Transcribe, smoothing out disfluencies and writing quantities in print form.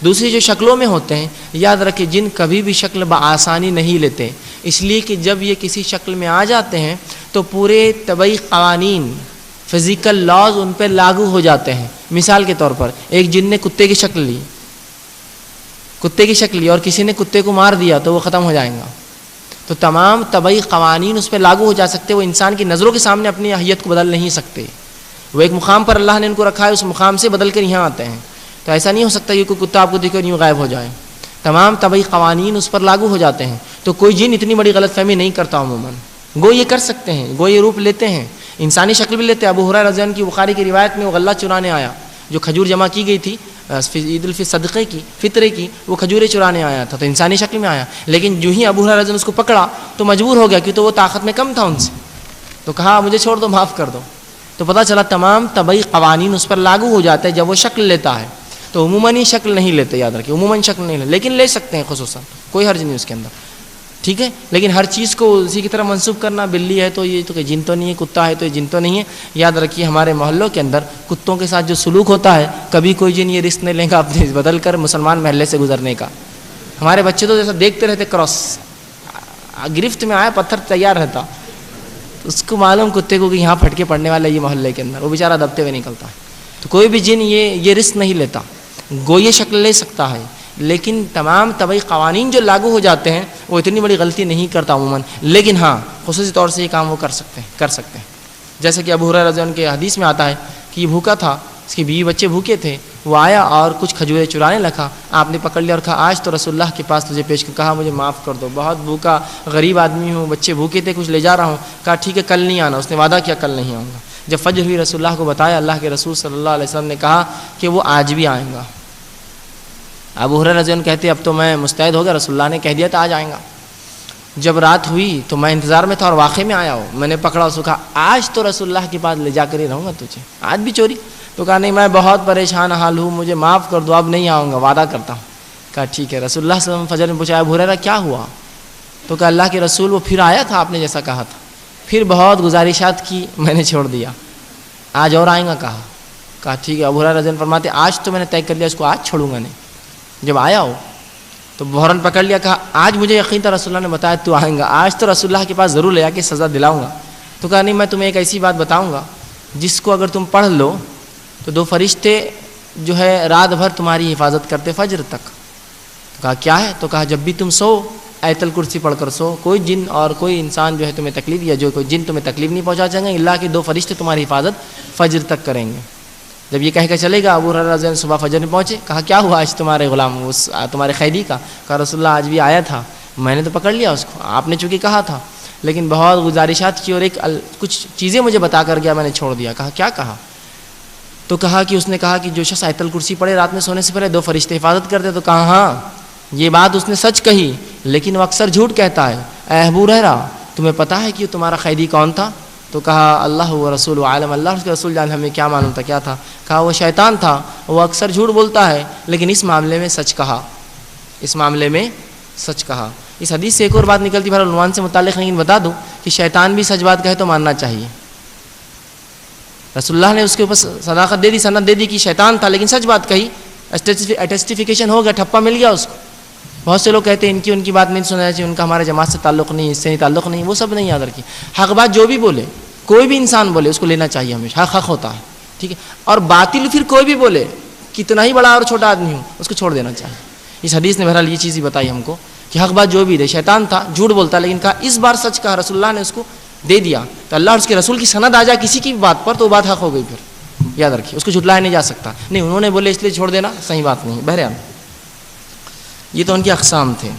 دوسری جو شکلوں میں ہوتے ہیں، یاد رکھیں جن کبھی بھی شکل بآسانی نہیں لیتے، اس لیے کہ جب یہ کسی شکل میں آ جاتے ہیں تو پورے طبعی قوانین، فزیکل لاز ان پہ لاگو ہو جاتے ہیں۔ مثال کے طور پر ایک جن نے کتے کی شکل لی اور کسی نے کتے کو مار دیا تو وہ ختم ہو جائے گا۔ تو تمام طبعی قوانین اس پہ لاگو ہو جا سکتے، وہ انسان کی نظروں کے سامنے اپنی اہلیت کو بدل نہیں سکتے۔ وہ ایک مقام پر اللہ نے ان کو رکھا ہے، اس مقام سے بدل کر یہاں آتے ہیں۔ تو ایسا نہیں ہو سکتا کہ کوئی کتا آپ کو دیکھے اور یوں غائب ہو جائے، تمام طبعی قوانین اس پر لاگو ہو جاتے ہیں۔ تو کوئی جن اتنی بڑی غلط فہمی نہیں کرتا عموماً، گو یہ کر سکتے ہیں، گو یہ روپ لیتے ہیں، انسانی شکل بھی لیتے ہیں۔ ابو ہریرہ رضی اللہ عنہ کی بخاری کی روایت میں وہ غلہ چرانے آیا، جو کھجور جمع کی گئی تھی عید الفطر صدقے کی، فطرے کی، وہ کھجوریں چرانے آیا تھا، تو انسانی شکل میں آیا، لیکن جو ہی ابو ہریرہ رضی اللہ عنہ اس کو پکڑا تو مجبور ہو گیا، کیونکہ وہ طاقت میں کم تھا ان سے، تو کہا مجھے چھوڑ دو، معاف کر دو۔ تو پتہ چلا تمام طبعی قوانین اس پر لاگو ہو جاتے ہیں جب وہ شکل لیتا ہے۔ تو عموماً ہی شکل نہیں لیتے، یاد رکھیں عموماً شکل نہیں لیتے، لیکن لے سکتے ہیں خصوصاً، کوئی حرج نہیں اس کے اندر، ٹھیک ہے۔ لیکن ہر چیز کو اسی کی طرح منسوب کرنا، بلی ہے تو یہ تو کہ جن تو نہیں ہے، کتا ہے تو یہ جن تو نہیں ہے، یاد رکھیے ہمارے محلوں کے اندر کتوں کے ساتھ جو سلوک ہوتا ہے، کبھی کوئی جن یہ رسک نہیں لے گا اپنے بدل کر مسلمان محلے سے گزرنے کا۔ ہمارے بچے تو جیسا دیکھتے رہتے، کراس گرفت میں آیا پتھر تیار رہتا، اس کو معلوم کتے کو کہ یہاں پھٹکے پڑنے والا یہ محلے کے اندر، وہ بیچارہ دبتے ہوئے نکلتا ہے۔ تو کوئی بھی جن یہ رسک نہیں لیتا، گو یہ شکل لے سکتا ہے، لیکن تمام طبعی قوانین جو لاگو ہو جاتے ہیں وہ اتنی بڑی غلطی نہیں کرتا عموماً، لیکن ہاں خصوصی طور سے یہ کام وہ کر سکتے ہیں۔ جیسے کہ ابو ہریرہ رضی اللہ عنہ کے حدیث میں آتا ہے کہ یہ بھوکا تھا، اس کی بیوی بچے بھوکے تھے، وہ آیا اور کچھ کھجوریں چرانے لگا، آپ نے پکڑ لیا اور کہا آج تو رسول اللہ کے پاس تجھے پیش کر، کہا مجھے معاف کر دو، بہت بھوکا غریب آدمی ہوں، بچے بھوکے تھے، کچھ لے جا رہا ہوں۔ کہا ٹھیک ہے کل نہیں آنا، اس نے وعدہ کیا کل نہیں آؤں گا۔ جب فجر ہوئی رسول اللہ کو بتایا، اللہ کے رسول صلی اللہ علیہ وسلم نے کہا کہ وہ آج بھی آئیں گا۔ ابو ہریرہ رضی اللہ عنہ کہتے اب تو میں مستعد ہو گیا، رسول اللہ نے کہہ دیا تھا آج آئیں گا۔ جب رات ہوئی تو میں انتظار میں تھا اور واقعے میں آیا ہوں، میں نے پکڑا اس کو، کہا آج تو رسول اللہ کے پاس لے جا کر ہی رہوں گا تجھے، آج بھی چوری؟ تو کہا نہیں میں بہت پریشان حال ہوں، مجھے معاف کر دو، اب نہیں آؤں گا، وعدہ کرتا ہوں۔ کہا ٹھیک ہے۔ رسول اللہ صلی اللہ علیہ وسلم فجر میں پوچھا ابو ہریرہ کیا ہوا؟ تو کہا اللہ کے رسول وہ پھر آیا تھا آپ نے جیسا کہا تھا، پھر بہت گزارشات کی، میں نے چھوڑ دیا، آج اور آئیں گا کہا۔ کہا ٹھیک ہے۔ ابو ہریرہ رضی اللہ عنہ فرماتے آج تو میں نے طے کر لیا اس کو آج چھوڑوں گا نہیں۔ جب آیا ہو تو بحران پکڑ لیا، کہا آج مجھے یقین تھا رسول اللہ نے بتایا تو آئیں گا، آج تو رسول اللہ کے پاس ضرور لے جا کے سزا دلاؤں گا۔ تو کہا نہیں میں تمہیں ایک ایسی بات بتاؤں گا جس کو اگر تم پڑھ لو تو 2 فرشتے جو ہے رات بھر تمہاری حفاظت کرتے فجر تک۔ تو کہا کیا ہے؟ تو کہا جب بھی تم سو آیت الکرسی پڑھ کر سو، کوئی جن اور کوئی انسان جو ہے تمہیں تکلیف یا جو کوئی جن تمہیں تکلیف نہیں پہنچا سکیں گے، اللہ کے 2 فرشتے تمہاری حفاظت فجر تک کریں گے۔ جب یہ کہہ کے چلے گا ابو ہریرہ رضی اللہ عنہ صبح فجر میں پہنچے، کہا کیا ہوا آج تمہارے غلام تمہارے قیدی کا؟ کہا رسول اللہ آج بھی آیا تھا، میں نے تو پکڑ لیا اس کو، آپ نے چونکہ کہا تھا، لیکن بہت گزارشات کی اور کچھ چیزیں مجھے بتا کر گیا، میں نے چھوڑ دیا۔ کہا کیا کہا؟ تو کہا کہ اس نے کہا کہ جو شخص آیت الکرسی پڑھے رات میں سونے سے پہلے 2 فرشتے حفاظت کرتے۔ تو کہا ہاں یہ بات اس نے سچ کہی، لیکن وہ اکثر جھوٹ کہتا ہے۔ اے ابو ہریرہ تمہیں پتہ ہے کہ تمہارا قیدی کون تھا؟ تو کہا اللہ و رسول عالم، اللہ اس کے رسول جان ہمیں کیا معلوم تھا کیا تھا؟ کہا وہ شیطان تھا، وہ اکثر جھوٹ بولتا ہے لیکن اس معاملے میں سچ کہا، اس معاملے میں سچ کہا۔ اس حدیث سے ایک اور بات نکلتی ہے، عنوان سے متعلق نہیں بتا دوں کہ شیطان بھی سچ بات کہے تو ماننا چاہیے۔ رسول اللہ نے اس کے اوپر صداقت دے دی، سند دے دی کہ شیطان تھا لیکن سچ بات کہی، اٹیسٹیفیکیشن ہو گیا، ٹھپا مل گیا اس کو۔ بہت سے لوگ کہتے ہیں ان کی بات نہیں سننا چاہیے، ان کا ہمارے جماعت سے تعلق نہیں، اس سے نہیں تعلق نہیں، وہ سب نہیں یاد رکھیے۔ حق بات جو بھی بولے، کوئی بھی انسان بولے اس کو لینا چاہیے ہمیشہ، حق ہوتا ہے، ٹھیک ہے۔ اور باطل پھر کوئی بھی بولے، کتنا ہی بڑا اور چھوٹا آدمی ہو، اس کو چھوڑ دینا چاہیے۔ اس حدیث نے بہرحال یہ چیز ہی بتائی ہم کو کہ حق بات جو بھی دے، شیطان تھا جھوٹ بولتا، لیکن کہا اس بار سچ کہا، رسول اللہ نے اس کو دے دیا۔ تو اللہ اور اس کے رسول کی سند آ جائے کسی کی بات پر تو وہ بات حق ہو گئی، پھر یاد رکھیے اس کو جھٹلایا نہیں جا سکتا۔ نہیں انہوں نے بولے اس لیے چھوڑ دینا صحیح بات نہیں، بہرحال یہ تو ان کی اقسام تھے۔